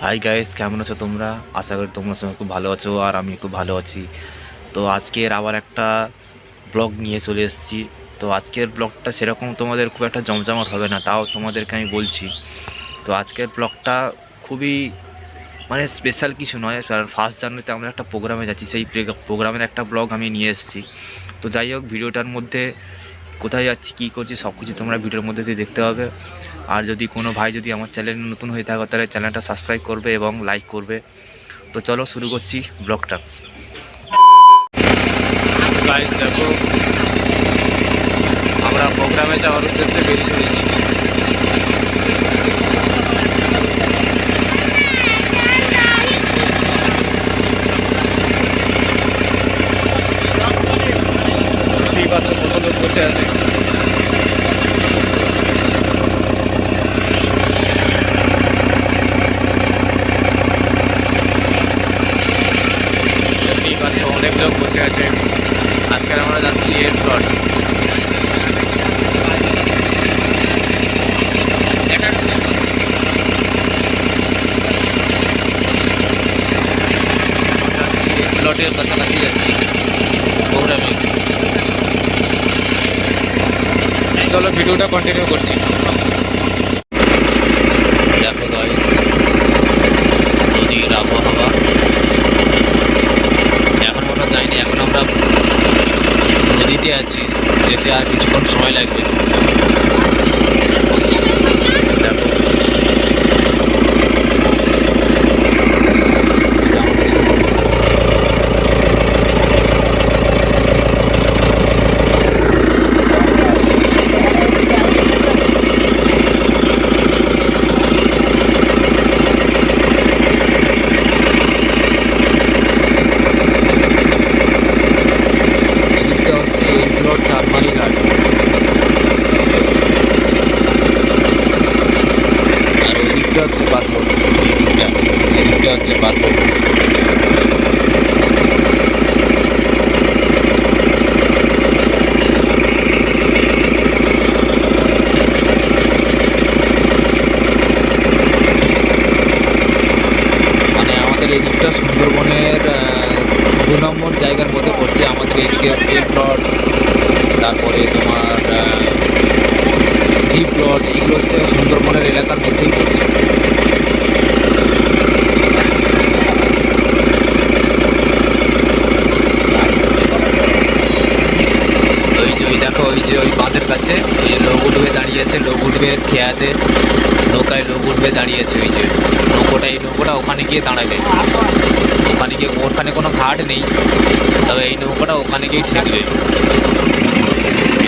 Hi guys, কেমন আছো তোমরা? আশা করি তোমরা সবাই খুব ভালো আছো আর আমি খুব ভালো আছি। তো আজকের আবার একটা ব্লগ নিয়ে চলে এসেছি। তো আজকের ব্লগটা সেরকম তোমাদের খুব একটা জমজমাট হবে না, তাও তোমাদেরকে আমি বলছি। তো আজকের ব্লগটা খুবই স্পেশাল কিছু নয়, কারণ 1 জানুয়ারিতে আমরা একটা প্রোগ্রামে যাচ্ছি, সেই প্রোগ্রামের একটা ব্লগ আমি নিয়ে এসেছি। তো যাই হোক, ভিডিওটার মধ্যে কোথায় যাচ্ছি, কী করছি, সব কিছু তোমরা ভিডিওর মধ্যে দিয়ে দেখতে হবে। আর যদি কোনো ভাই যদি আমার চ্যানেল নতুন হয়ে থাকে তাহলে চ্যানেলটা সাবস্ক্রাইব করবে এবং লাইক করবে। তো চলো শুরু করছি ব্লগটা। গাইস দেখো, আমরা প্রোগ্রামে যাওয়ার উদ্দেশ্যে বেরিয়ে পড়েছি। দেখতেই পাচ্ছ কত লোক বসে আছে। দেখতেই পাচ্ছ অনেক লোক বসে আছে। আজকে আমরা যাচ্ছি এয়ারপোর্ট। প্লটের কাছাকাছি যাচ্ছি প্রোগ্রামে। চলো ভিডিওটা কন্টিনিউ করছি। দেখো গাইস, নদীর আবহাওয়া এখন আমরা যাইনি, এখন আমরা নদীতে আছি, যেতে আর কিছুক্ষণ সময় লাগবে। দেখো এদিকটা হচ্ছে এগুলোর চাঁদমারি ঘাট, আর ওদিকটা হচ্ছে পাথর। এদিকটা হচ্ছে পাথর। আমাদের এদিকটা সুন্দরবনের 2 নম্বর জায়গার মধ্যে পড়ছে। আমাদের এদিকে এল প্লট, তারপরে তোমার জি প্লট, এইগুলো হচ্ছে সুন্দরবনের এলাকার মধ্যেই পড়ছে। ওই দেখো, ওই বাঁধের কাছে ওই যে লোক উঠবে দাঁড়িয়েছে, লোক উঠবে খেয়াতে, নৌকায় লোক উঠবে দাঁড়িয়েছে। ওই যে এই নৌকোটা ওখানে গিয়ে দাঁড়াবে। ওখানে কোনো ঘাট নেই, তবে এই নৌকাটা ওখানে গিয়ে ঠেকবে।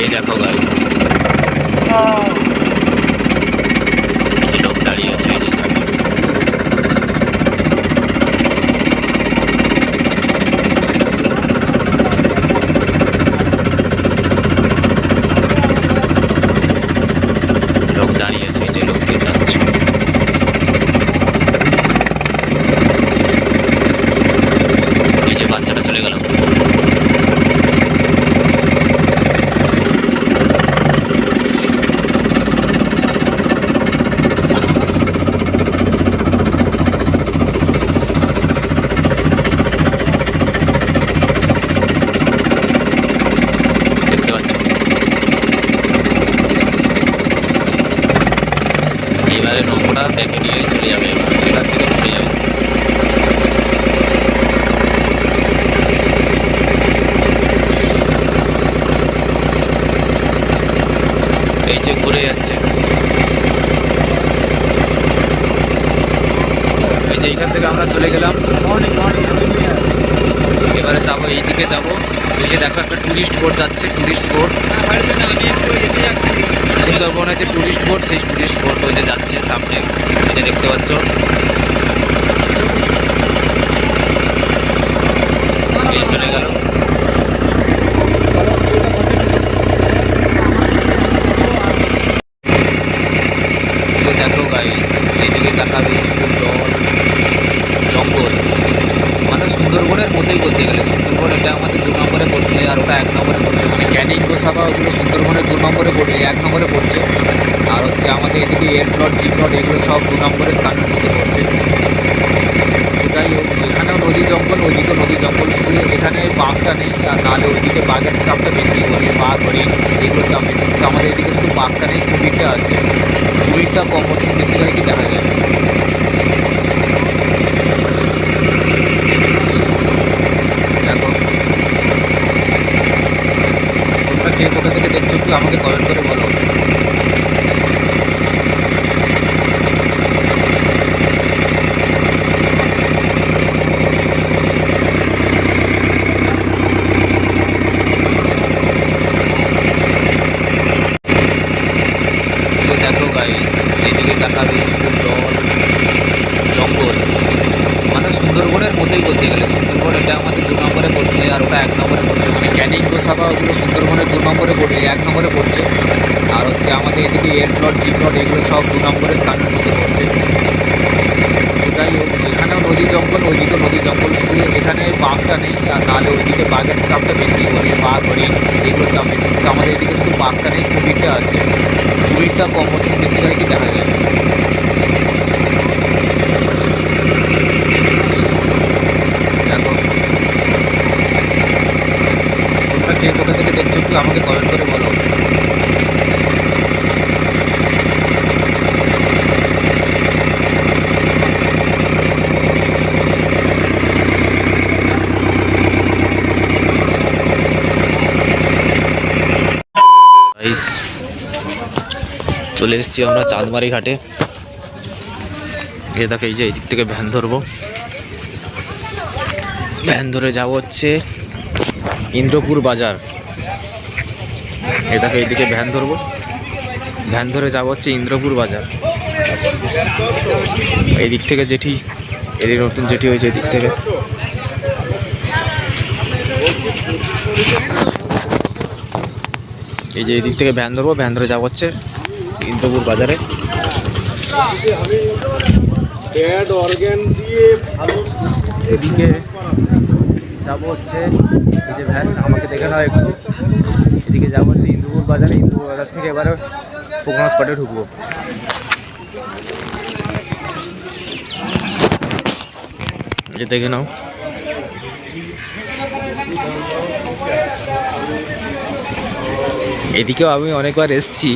এই দেখো গাইস, লোক দাঁড়িয়ে আছে এই যে এখানে। লোক দাঁড়িয়ে আছে, এই যে লোককে যাচ্ছে। এই যে বাচ্চাটা চলে গেল। দেখতে পাচ্ছ, এবারে নৌকোটা ব্যাকে নিয়ে চলে যাবে, এখান থেকে চলে যাবে। এই যে ঘুরে যাচ্ছে, এই যে এইখান থেকে আমরা চলে গেলাম। এবারে যাবো, এইদিকে যাবো। এই যে দেখো একটা টুরিস্ট বোট যাচ্ছে, টুরিস্ট বোট। সুন্দরবনের যে টুরিস্ট বোট, সেই টুরিস্ট বোট ওই যে যাচ্ছে সামনে, এই যে দেখতে পাচ্ছ। এই চলে গেল। দেখো গাইস, এইদিকে তাকাবে শুধু জল, জঙ্গল। সুন্দরবনের মতোই বলতে গেলে। সুন্দরবন এটা আমাদের 2 নম্বরে পড়ছে, আর ওটা 1 নম্বরে পড়ছে। ক্যানিং গোসাবা ওগুলো সুন্দরবনের 2 নম্বরে পড়ছে, 1 নম্বরে পড়ছে। আর হচ্ছে আমাদের এদিকে এয়ার প্লট, জি প্লট, এগুলো সব 2 নম্বরের স্থানের মধ্যে পড়ছে। বাঘটা নেই, আর নাহলে ওইদিকে বাঘের চাপটা বেশি, বাঘ হরিণ এগুলোর চাপ বেশি। কিন্তু আমাদের এদিকে শুধু বাঘটা নেই, কুমিরটা আছে। কুমিরটা কম বছর বেশিরভাগই কি দেখা যায়। দেখো তোমরা কে কোথা থেকে দেখছো একটু আমাকে কমেন্ট করে বলো। দেখো গাইস, এদিকে তাকাবে শুধু জল, জঙ্গল, মানে সুন্দরবনের মতোই বলতে গেলে। সুন্দরবন এটা আমাদের 2 নম্বরে পড়ছে, আর ওটা 1 নম্বরে পড়ছে। মানে ক্যানিং গোসাবা ওগুলো সুন্দরবনের 2 নম্বরে পড়ে, 1 নম্বরে পড়ছে। আর হচ্ছে আমাদের এদিকে এর প্লট, জি প্লট এগুলো সব 2 নম্বরের স্থানের মধ্যে পড়ছে। তো যাই হোক, এখানেও নদী জঙ্গল, ওইদিকে নদী জঙ্গল, শুধু এখানে বাঘটা নেই, আর নাহলে ওইদিকে বাঘের চাপটা বেশি, বাঘ হরিণ এগুলোর চাপ বেশি। কিন্তু আমাদের এদিকে শুধু বাঘটা নেই, কুমিরটা আছে। কুমিরটা কম বছর বেশিরভাগই কি দেখা যায়। দেখো তোমরা কে কোথা থেকে দেখছো একটু আমাকে কমেন্ট করে বলো। গাইস, চলে এসেছি আমরা চাঁদমারি ঘাটে। এই দেখো, এই যে এদিক থেকে ভ্যান ধরবো, ভ্যান ধরে যাবো হচ্ছে ইন্দ্রপুর বাজার। এই দেখো, এইদিকে ভ্যান ধরবো, ভ্যান ধরে যাবো হচ্ছে ইন্দ্রপুর বাজার। এই দিক থেকে জেঠি, এদিকে নতুন জেঠি হয়েছে এদিক থেকে। এই যে এদিক থেকে ভ্যান ধরবো, ভ্যান ধরে যাবো হচ্ছে ইন্দ্রপুর বাজারে। এদিকে যাবো হচ্ছে, এই যে ভ্যান, আমাকে দেখে নাও একটু। এদিকে যাবো হচ্ছে ইন্দ্রপুর বাজারে, ইন্দ্রপুর বাজার থেকে এবারে প্রোগ্রাম স্পটে ঢুকবো। এই দেখে নাও, এদিকেও আমি অনেকবার এসেছি,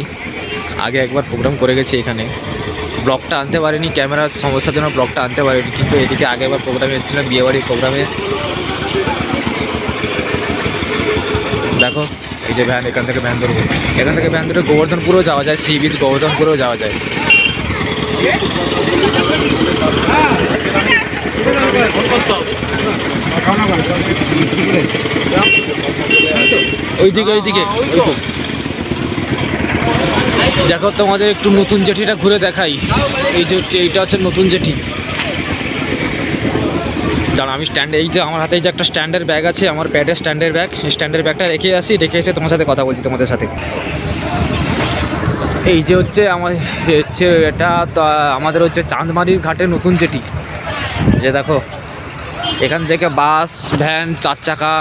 আগে একবার প্রোগ্রাম করে গেছি এখানে। ব্লগটা আনতে পারিনি, ক্যামেরার সমস্যার জন্য ব্লগটা আনতে পারিনি, কিন্তু এদিকে আগে একবার প্রোগ্রামে এসেছিলাম, বিয়েবাড়ির প্রোগ্রামে। দেখো এই যে ভ্যান, এখান থেকে ভ্যান ধরবো, এখান থেকে ভ্যান ধরে গোবর্ধনপুরেও যাওয়া যায়, সি বিচ গোবর্ধনপুরেও যাওয়া যায়। ওইদিকে ওইদিকে দেখো, তোমাদের একটু নতুন জেঠিটা ঘুরে দেখাই। এই যে এইটা হচ্ছে নতুন জেঠি। কারণ আমি স্ট্যান্ডে, এই যে আমার হাতে এই যে একটা স্ট্যান্ডের ব্যাগ আছে, আমার প্যাডের স্ট্যান্ডের ব্যাগ, স্ট্যান্ডের ব্যাগটা রেখে আসি, রেখে এসে তোমার সাথে কথা বলছি তোমাদের সাথে। এই যে হচ্ছে আমার হচ্ছে এটা তো আমাদের হচ্ছে চাঁদমারির ঘাটের নতুন জেটি। যে দেখো, এখান থেকে বাস, ভ্যান, 4 চাকা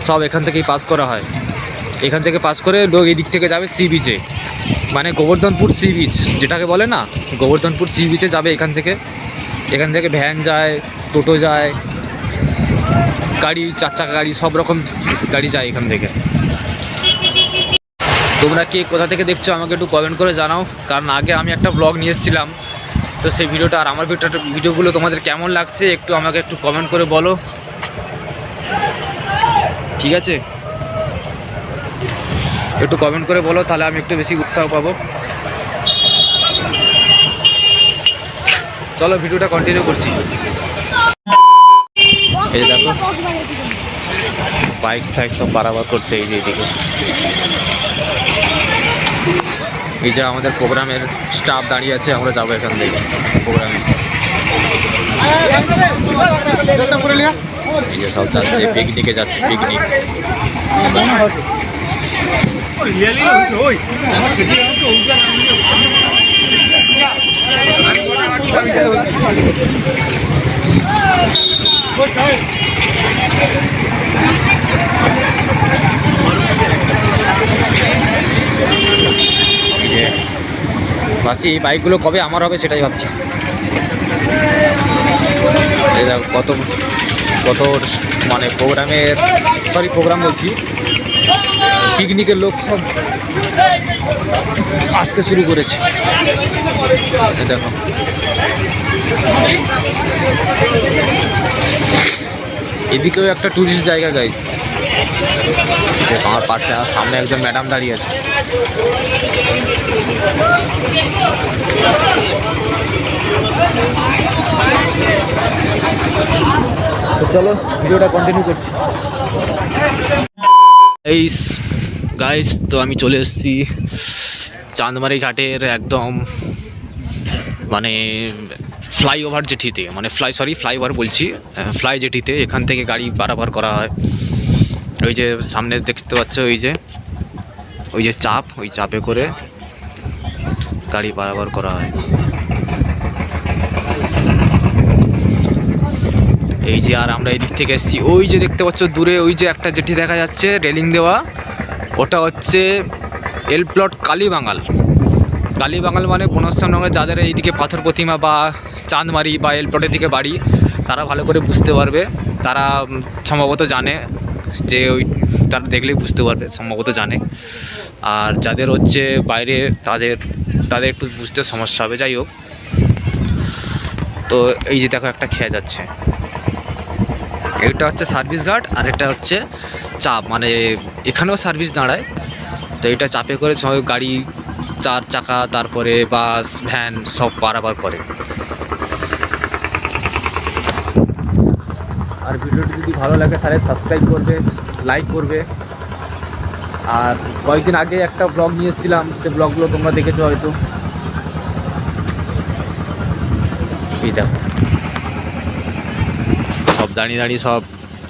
সব এখান থেকেই পাস করা হয়। এখান থেকে পাস করে লোক এই দিক থেকে যাবে সি বিচে, মানে গোবর্ধনপুর সি বিচ যেটাকে বলে না, গোবর্ধনপুর সি বিচে যাবে এখান থেকে। এখান থেকে ভ্যান যায়, টোটো যায়, গাড়ি, 4 চাকা গাড়ি, সব রকম গাড়ি যায় এখান থেকে। তোমরা কে কোথা থেকে দেখছো আমাকে একটু কমেন্ট করে জানাও, কারণ আগে আমি একটা ব্লগ নিয়ে এসেছিলাম, তো সেই ভিডিওটা আর আমার ভিডিওগুলো তোমাদের কেমন লাগছে একটু আমাকে একটু কমেন্ট করে বলো, ঠিক আছে? একটু কমেন্ট করে বলো, তাহলে আমি একটু বেশি উৎসাহ পাবো। চলো ভিডিওটা কন্টিনিউ করছি। এই দেখো, বাইক টাইক সব পারাবার করছে এই যে এইদিকে। এই যে আমাদের প্রোগ্রামের স্টাফ দাঁড়িয়ে আছে, আমরা যাবো এখান থেকে প্রোগ্রামে। এই যে সব যাচ্ছে, পিকনিকে যাচ্ছে, পিকনিক। ভাবছি এই বাইকগুলো কবে আমার হবে সেটাই ভাবছি। এই দেখো কত কত মানে প্রোগ্রাম বলছি, পিকনিকের লোক সব আসতে শুরু করেছে। দেখো এদিকেও একটা টুরিস্ট জায়গা গাইজ। আমার পাশে সামনে একজন ম্যাডাম দাঁড়িয়ে আছে। তো চলো ভিডিওটা কন্টিনিউ করছি। এই গাইস, তো আমি চলে এসেছি চাঁদমারি ঘাটের একদম মানে ফ্লাইওভার জেটিতে, মানে ফ্লাইওভার বলছি, ফ্লাই জেটিতে। এখান থেকে গাড়ি পারাপার করা হয়। ওই যে সামনে দেখতে পাচ্ছ, ওই যে চাপ, ওই চাপে করে গাড়ি পারাপার করা হয়। এই যে, আর আমরা এই দিক থেকে এসেছি। ওই যে দেখতে পাচ্ছ দূরে ওই যে একটা জেটি দেখা যাচ্ছে রেলিং দেওয়া, ওটা হচ্ছে এল প্লট কালীবাঙাল মানে বনস্থানগরে যাদের এইদিকে পাথর প্রতিমা বা চাঁদমারি বা এল প্লটের দিকে বাড়ি, তারা ভালো করে বুঝতে পারবে। তারা সম্ভবত জানে যে তারা দেখলেই বুঝতে পারবে, সম্ভবত জানে। আর যাদের হচ্ছে বাইরে তাদের একটু বুঝতে সমস্যা হবে। যাই হোক, তো এই যে দেখো একটা খেয়া যাচ্ছে, এটা হচ্ছে সার্ভিস ঘাট আর এটা হচ্ছে চাপ, মানে এখানেও সার্ভিস দাঁড়ায়। তো এটা চাপে করে সব গাড়ি, 4 চাকা, তারপরে বাস, ভ্যান সব পারাপার করে। আর ভিডিওটি যদি ভালো লাগে তাহলে সাবস্ক্রাইব করবে, লাইক করবে। আর কয়েকদিন আগে একটা ব্লগ নিয়ে এসেছিলাম, সে ব্লগগুলো তোমরা দেখেছো হয়তো। এই দেখো সব দাঁড়িয়ে সব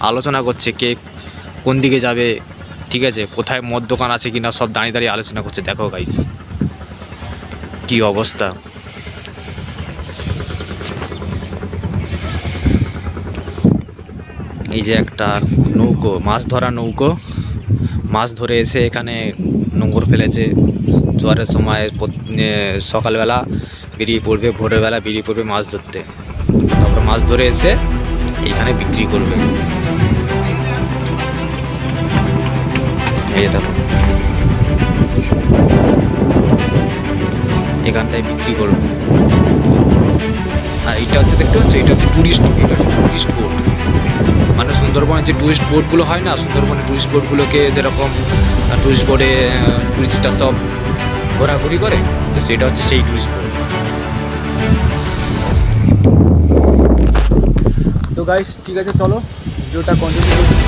আলোচনা করছে কে কোন দিকে যাবে, ঠিক আছে, কোথায় মদ দোকান আছে কিনা, সব দাঁড়িয়ে আলোচনা করছে। দেখো গাইস কি অবস্থা। এই যে একটা নৌকো, মাছ ধরা নৌকো, মাছ ধরে এসে এখানে নোঙর ফেলেছে। জোয়ারের সময় সকালবেলা বেরিয়ে পড়বে, ভোরের বেলা বেরিয়ে পড়বে মাছ ধরতে। তারপর মাছ ধরে এসে এইখানে বিক্রি করবে। এই দেখো এখানটায় বিক্রি করবে। আর এইটা হচ্ছে দেখতে পাচ্ছ, এটা হচ্ছে টুরিস্ট বোট। মানে সুন্দরবনের যে টুরিস্ট বোটগুলো হয় না, সুন্দরবনের টুরিস্ট বোটগুলোকে যেরকম টুরিস্ট বোটে টুরিস্টরা সব ঘোরাঘুরি করে, তো সেটা হচ্ছে সেই টুরিস্ট বোট। তো গাইস ঠিক আছে, চলো ভিডিওটা কন্টিনিউ করছি।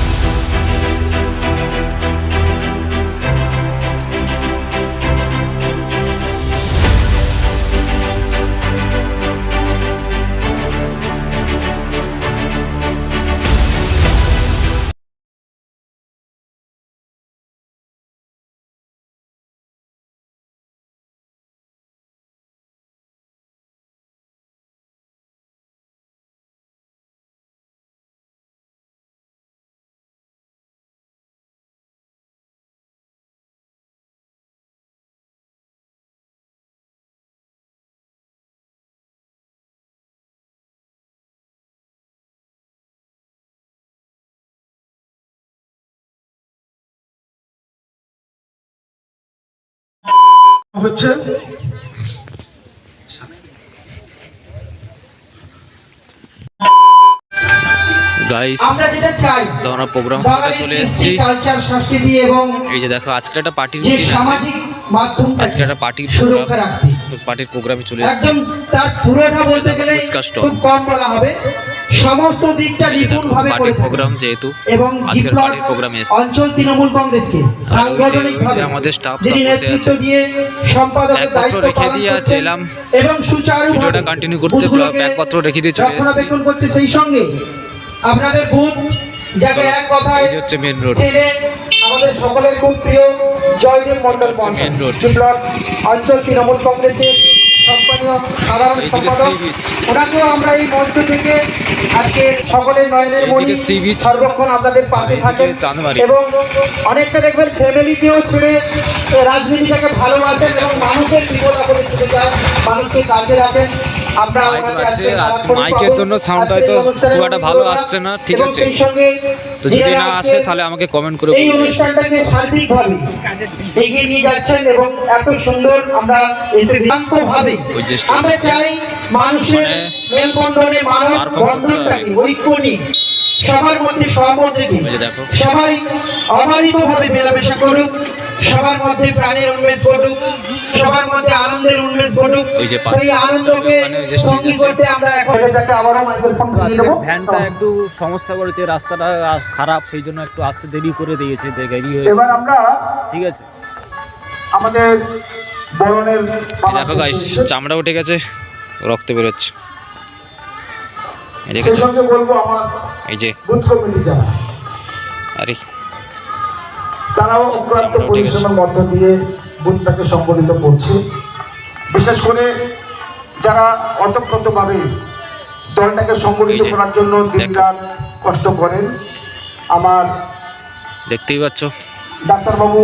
হচ্ছে গাইস, আমরা যেটা চাই তো আমরা প্রোগ্রাম স্পটে চলে এসেছি। কালচার, সংস্কৃতি এবং এই যে দেখো আজকে একটা পার্টির যে রুটিন আছে, সামাজিক মাধ্যম আজকে একটা পার্টির সুরক্ষা রাখতে, তো পার্টির প্রোগ্রামে চলে এসেছি। একদম তার পুরোটা বলতে গেলে ফুচকা স্টল। খুব কম বলা হবে, সমস্ত দিকটা এই যে দেখো নিপুণভাবে করে পার্টির থাকে। প্রোগ্রাম, যেহেতু এবং আজকের জিপ্লট পার্টির প্রোগ্রামে এসেছি। অঞ্চল তৃণমূল কংগ্রেসকে ওই যে সাংগঠনিকভাবে আমাদের staff যিনি সব বসে নেতৃত্ব আছে। দিয়ে সম্পাদকের ব্যাগপত্র দায়িত্ব রেখে পালন দিয়ে করছেন এলাম এবং সুচারুভাবে ভিডিওটা কন্টিনিউ করতে। বুথগুলোকে ব্যাগপত্র রেখে দিয়ে চলে এসেছি। রক্ষণাবেক্ষণ করছে। সেই সঙ্গে আপনাদের বুথ, যাকে এক কথায় এই যে হচ্ছে মেন রোড, চেনে আমাদের সকলের খুব প্রিয় জয়দেব মন্ডল মেন রোড। জিপ্লট অঞ্চল তৃণমূল কংগ্রেসের সম্মানীয় সাধারণ এইদিকে সম্পাদক, sea beach। ওনাকেও আমরা এই মঞ্চ থেকে আজকে সকলের নয়নের মণি এইদিকে sea beach, সর্বক্ষণ আপনাদের পাশে এইদিকে থাকেন চাঁদমারি। এবং অনেকটা দেখবেন ফ্যামিলিকেও ছেড়ে রাজনীতিটাকে ভালোবাসেন এবং মানুষের বিপদ আপদে ছুটে যায়, মানুষকে কাছে রাখেন। আমরা মাইক ওনাকে বাজছে, আজকে আর সারাক্ষণ মাইকের পাবো। জন্য সাউন্ড আজকের হয়তো এই অনুষ্ঠানের খুব একটা ভালো প্রোগ্রাম আসছে না, ঠিক এবং আছে। সেই সঙ্গে তো যদি যিনারা না আজকে আসে তাহলে আমাকে কমেন্ট করে এই বলবেন। অনুষ্ঠানটাকে সার্বিকভাবে এগিয়ে নিয়ে যাচ্ছেন এবং এত সুন্দর আমরা এসে ভাবে ওই যে আমরা চাই মানুষের মানে মেলবন্ধনে মানব perform করতে বন্ধনটাকে হবে। ঐক্য নিয়ে সবার মধ্যে সহমত রেখে ওই যে দেখো। সবাই অবারিতভাবে মেলামেশা করুক, সবার মধ্যে প্রাণের উন্মেষ ঘটুক, সবার মধ্যে আনন্দের উন্মেষ ঘটুক। ওই যে সেই আনন্দকে ওখানে ওই যে stage সঙ্গী আছে। করতে আমরা এখন এটাকে আবারও মাইক্রোফোন তো দিয়ে আজকে দেবো। ভ্যানটা একটু সমস্যা করেছে, রাস্তাটা খারাপ, সেই জন্য একটু আসতে দেরি করে দিয়েছে, দেরি হয়ে এবার আমরা ঠিক আছে। আমাদের বরণের এই দেখো গাইস, চামড়া উঠে গেছে, রক্ত বেরোচ্ছে। এই দেখেছো, সঙ্গে বলবো আমার এই যে, বুথ কমিটি যারা আরে তারাও অক্লান্ত পরিশ্রমের মধ্য দিয়ে বুথটাকে সংগঠিত করছে। বিশেষ করে যারা অতপ্রতভাবে দলটাকে সংগঠিত এই যে, করার জন্য দিনরাত কষ্ট করেন, আমার দেখতেই পাচ্ছ, ডাক্তারবাবু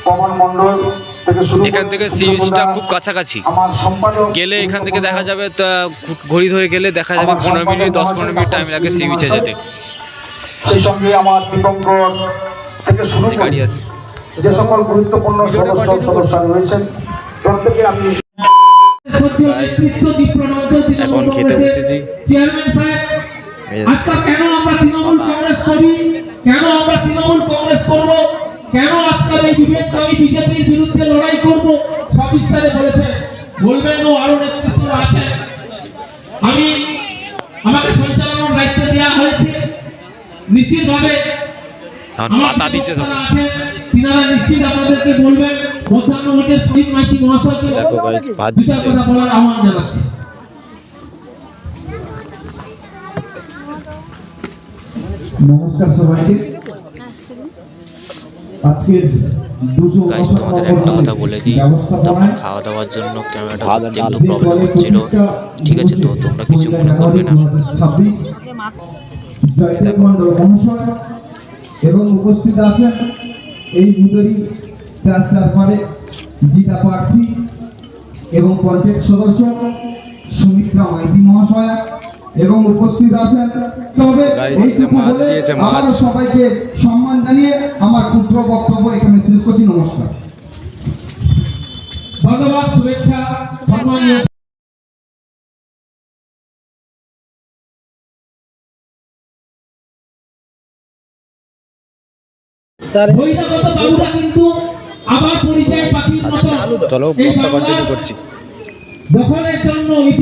পবন মণ্ডল থেকে শুরু করে এখান থেকে সি বিচটা খুব কাছাকাছি। আমার সম্পাদক গেলে এখান থেকে দেখা যাবে, তা ঘড়ি ধরে গেলে দেখা যাবে 15 মিনিট 10-15 মিনিট টাইম লাগে সি বিচে যেতে। সেই সঙ্গে আমার দীপঙ্কর থেকে শুরু যে করে গাড়ি আছে, যে সকল গুরুত্বপূর্ণ সদস্য রয়েছেন প্রত্যেকে আমি এখন খেতে বসেছি। চেয়ারম্যান সাহেব, এই যে, আজকে কেন আমরা তৃণমূল কংগ্রেস করি, কেন আমরা তৃণমূল কংগ্রেস করব, কেন আজকের এই বিভেদকে আমি বিজেপির বিরুদ্ধে লড়াই করব, সবিস্তারে বলেছেন, বলবেন ও আরো নেতৃত্ব আছে। আমাকে সঞ্চালনার দায়িত্ব দেওয়া হয়েছে, নিশ্চিতভাবে এখন পাতা দিচ্ছে সব। তিনারা নিশ্চিত আপনাদেরকে বলবেন। মধ্যাহ্ন ভোটের শহীদ মাইতি মহাশয়কে দেখো গাইস, ভাত দুটা দিচ্ছে। কথা বলার আহ্বান জানাচ্ছি। নমস্কার সবাইকে। আজকের গাইস, তোমাদের একটা কথা বলে দিই, তখন খাওয়া দাওয়ার জন্য ক্যামেরাটা ধরতে একটু প্রবলেম হচ্ছিল, ঠিক আছে? তো তোমরা কিছু মনে করবে না। জয়দেব মন্ডল মহাশয় এবং উপস্থিত আছেন এই বুধেরই চারপারে জিতা প্রার্থী এবং পঞ্চায়েত সদস্য সুমিত্রা মাইতি মহাশয়া এবং উপস্থিত আছেন। তবে Guys, এইটুকু মাছ বলে দিয়েছে, মাছ। আবারও সবাইকে সম্মান জানিয়ে আমার ক্ষুদ্র বক্তব্য এখানে শেষ করছি। নমস্কার, ধন্যবাদ, শুভেচ্ছা, সম্মানীয়। বহিরাগত বাবুরা কিন্তু আবার পরিচয় পাখির মতো চলো, এই ব্লগটা বাংলার কন্টিনিউ করছি। দখলের জন্য ঝুলি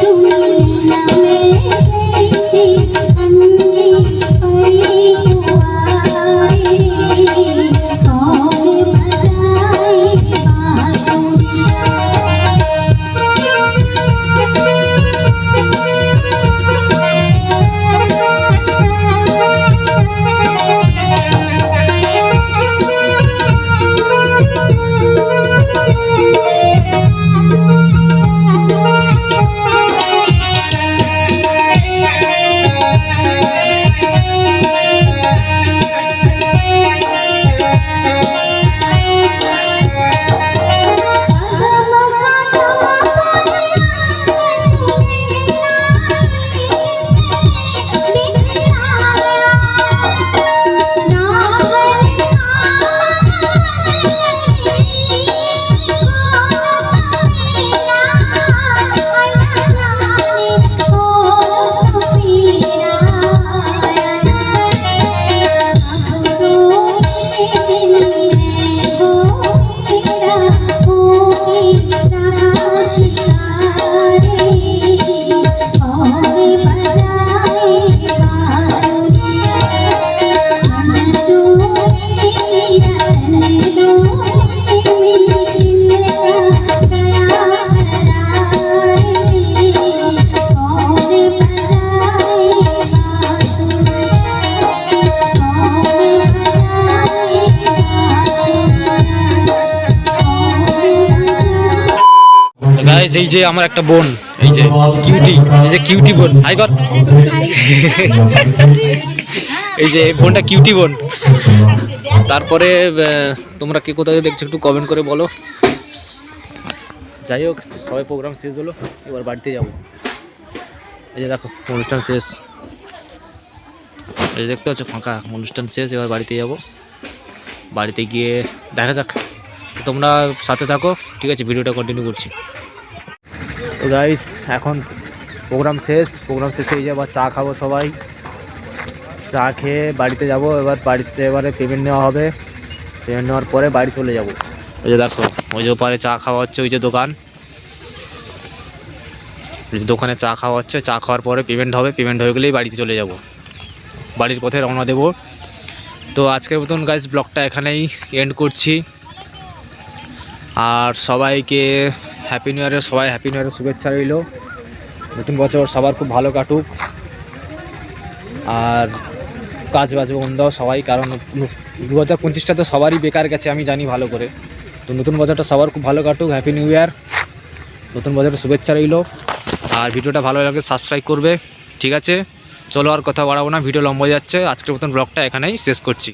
ঝুলি গাইস এই যে আমার একটা বোন, এই যে কিউটি, এই যে কিউটি বোন, হাই কর। এই যে এই বোনটা কিউটি বোন। তারপরে তোমরা কে কোথায় দেখছো একটু কমেন্ট করে বলো। যাই হোক, সবাই প্রোগ্রাম শেষ হলো, এবার বাড়িতে যাব। এই যে দেখো অনুষ্ঠান শেষ, এই যে দেখতে পাচ্ছ ফাঁকা, অনুষ্ঠান শেষ, এবার বাড়িতে যাব। বাড়িতে গিয়ে দেখা যাক, তোমরা সাথে থাকো, ঠিক আছে, ভিডিওটা কন্টিনিউ করছি। তো গাইস এখন প্রোগ্রাম শেষে এই যে আবার চা খাবো সবাই, চা খেয়ে বাড়িতে যাব। এবারে পেমেন্ট নেওয়া হবে, পেমেন্ট নেওয়ার পরে বাড়ি চলে যাব। ওই যে দেখো ওই যে ওপারে চা খাওয়া হচ্ছে, ওই যে দোকান, দোকানে চা খাওয়া হচ্ছে, চা খাওয়ার পরে পেমেন্ট হবে, পেমেন্ট হয়ে গেলেই বাড়িতে চলে যাব, বাড়ির পথে রওনা দেব। তো আজকের মতন গাইস ব্লগটা এখানেই এন্ড করছি। আর সবাইকে হ্যাপি নিউ ইয়ারের শুভেচ্ছা রইল। নতুন বছর সবার খুব ভালো কাটুক, আর কাজ বাজ বন্ধ সবাই, কারণ 2025টা তো সবারই বেকার গেছে আমি জানি ভালো করে। তো নতুন বছরটা সবার খুব ভালো কাটুক, হ্যাপি নিউ ইয়ার, নতুন বছরের শুভেচ্ছা রইল। আর ভিডিওটা ভালো লাগলে সাবস্ক্রাইব করবে, ঠিক আছে। চলো আর কথা বাড়াবো না, ভিডিও লম্বা যাচ্ছে, আজকের মতন ব্লগটা এখানেই শেষ করছি।